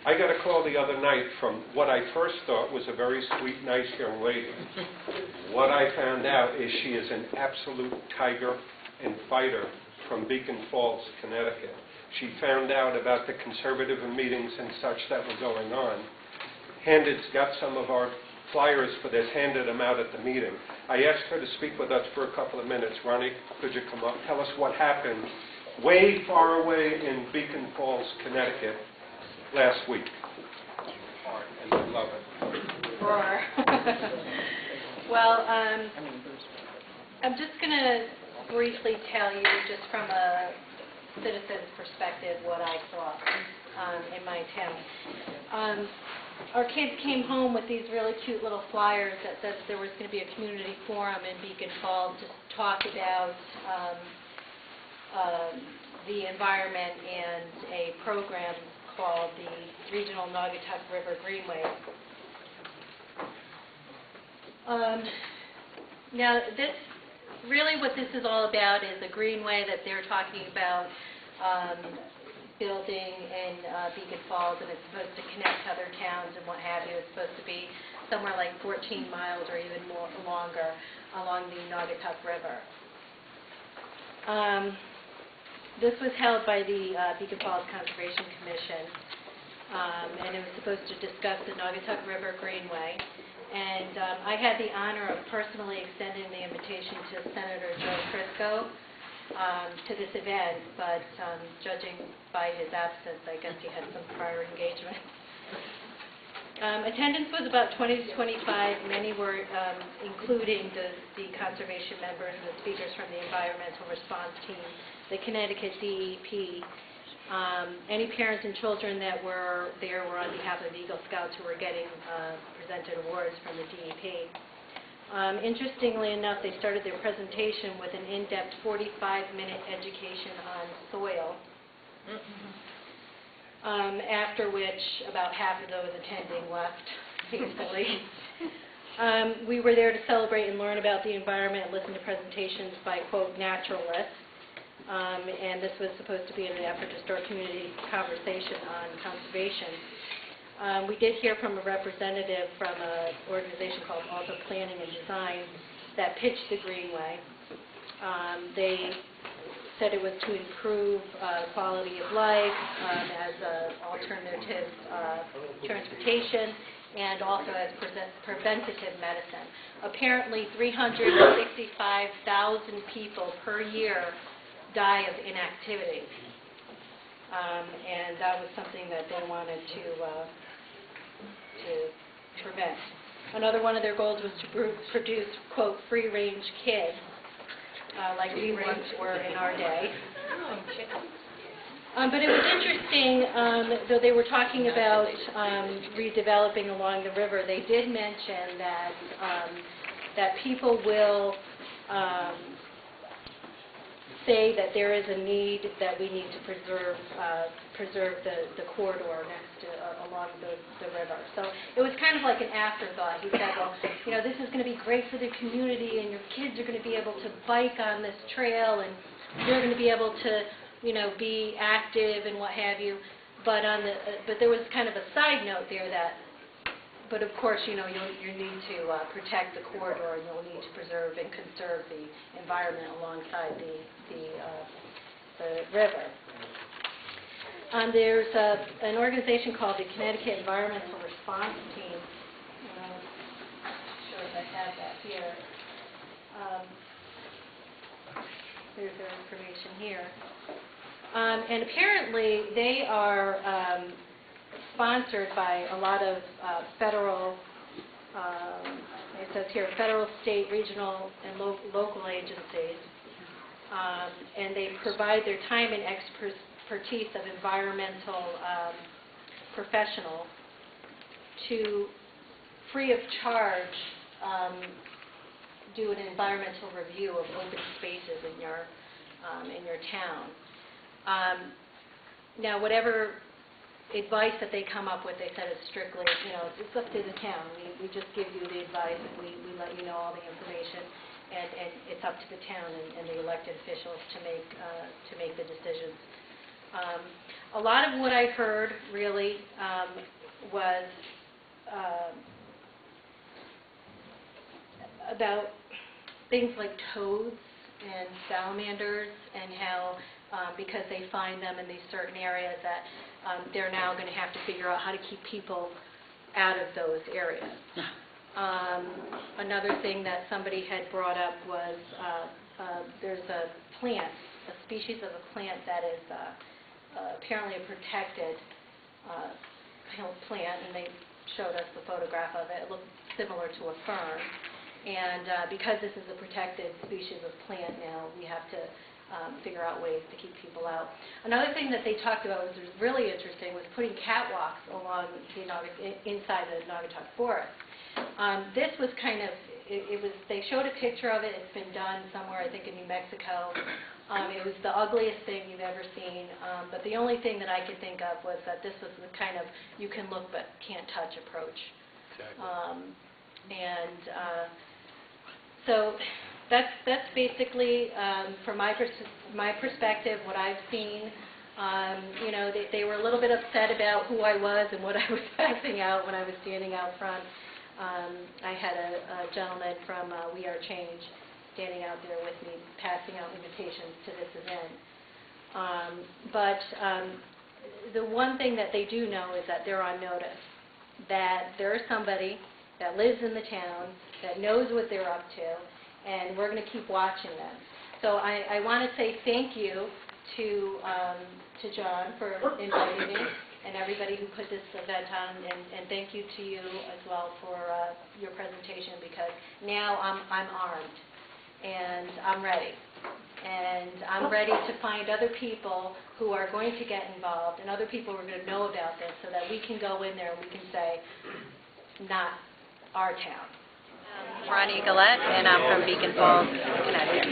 I got a call the other night from what I first thought was a very sweet, nice young lady. What I found out is she is an absolute tiger and fighter from Beacon Falls, Connecticut. She found out about the conservative meetings and such that were going on. Got some of our flyers for this, handed them out at the meeting. I asked her to speak with us for a couple of minutes. Ronnie, could you come up? Tell us what happened way far away in Beacon Falls, Connecticut last week. And I love it. Roar. Well, I'm just going to briefly tell you, just from a citizen's perspective, what I saw in my town. Our kids came home with these really cute little flyers that said there was going to be a community forum in Beacon Falls to talk about the environment and a program called the Regional Naugatuck River Greenway. Now, really what this is all about is a greenway that they're talking about building in Beacon Falls, and it's supposed to connect other towns and what have you. It's supposed to be somewhere like 14 miles or even more longer along the Naugatuck River. This was held by the Beacon Falls Conservation Commission, and it was supposed to discuss the Naugatuck River Greenway. And I had the honor of personally extending the invitation to Senator Joe Frisco to this event, but judging by his absence, I guess he had some prior engagement. Attendance was about 20 to 25. Many were including the conservation members and the speakers from the environmental response team, the Connecticut DEP. Any parents and children that were there were on behalf of Eagle Scouts who were getting presented awards from the DEP. Interestingly enough, they started their presentation with an in-depth 45-minute education on soil, after which about half of those attending left hastily. We were there to celebrate and learn about the environment and listen to presentations by, quote, naturalists. And this was supposed to be in an effort to start community conversation on conservation. We did hear from a representative from an organization called Also Planning and Design that pitched the Greenway. They said it was to improve quality of life as an alternative transportation and also as preventative medicine. Apparently 365,000 people per year die of inactivity. And that was something that they wanted to prevent. Another one of their goals was to produce, quote, free-range kids, like we once were in our day. But it was interesting, though they were talking about redeveloping along the river, they did mention that, that people will say that there is a need that we need to preserve the corridor next to, along the river. So it was kind of like an afterthought. He said, well, you know, this is going to be great for the community, and your kids are going to be able to bike on this trail, and you're going to be able to, you know, be active and what have you. But on the but there was kind of a side note there that, but of course, you know, you need to protect the corridor, and you'll need to preserve and conserve the environment alongside the river. There's an organization called the Connecticut Environmental Response Team. I'm not sure if I have that here. There's their information here. And apparently they are sponsored by a lot of federal, it says here, federal, state, regional, and local agencies. And they provide their time and expertise of environmental professionals to, free of charge, do an environmental review of open spaces in your town. Now, whatever advice that they come up with, they said it's strictly, you know, it's up to the town. We just give you the advice, and we let you know all the information, and it's up to the town and the elected officials to make the decisions. A lot of what I heard really was about things like toads and salamanders, and how because they find them in these certain areas that they're now going to have to figure out how to keep people out of those areas. Another thing that somebody had brought up was there's a plant, a species of a plant that is apparently a protected plant, and they showed us the photograph of it. It looked similar to a fern. And because this is a protected species of plant now, we have to figure out ways to keep people out. Another thing that they talked about, which was really interesting, was putting catwalks along the inside the Naugatuck Forest. This was kind of, they showed a picture of it. It's been done somewhere, I think in New Mexico. It was the ugliest thing you've ever seen, but the only thing that I could think of was that this was the kind of you can look but can't touch approach. Exactly. So that's basically, from my perspective, what I've seen. You know, they were a little bit upset about who I was and what I was passing out when I was standing out front. I had a gentleman from We Are Change standing out there with me, passing out invitations to this event. But the one thing that they do know is that they're on notice, that there's somebody that lives in the town, that knows what they're up to, and we're going to keep watching them. So I want to say thank you to John for inviting me, and everybody who put this event on, and thank you to you as well for your presentation, because now I'm armed, and I'm ready. And I'm ready to find other people who are going to get involved, and other people who are going to know about this, so that we can go in there and we can say, not our town. Ronnie and I'm from Beacon Falls, Connecticut.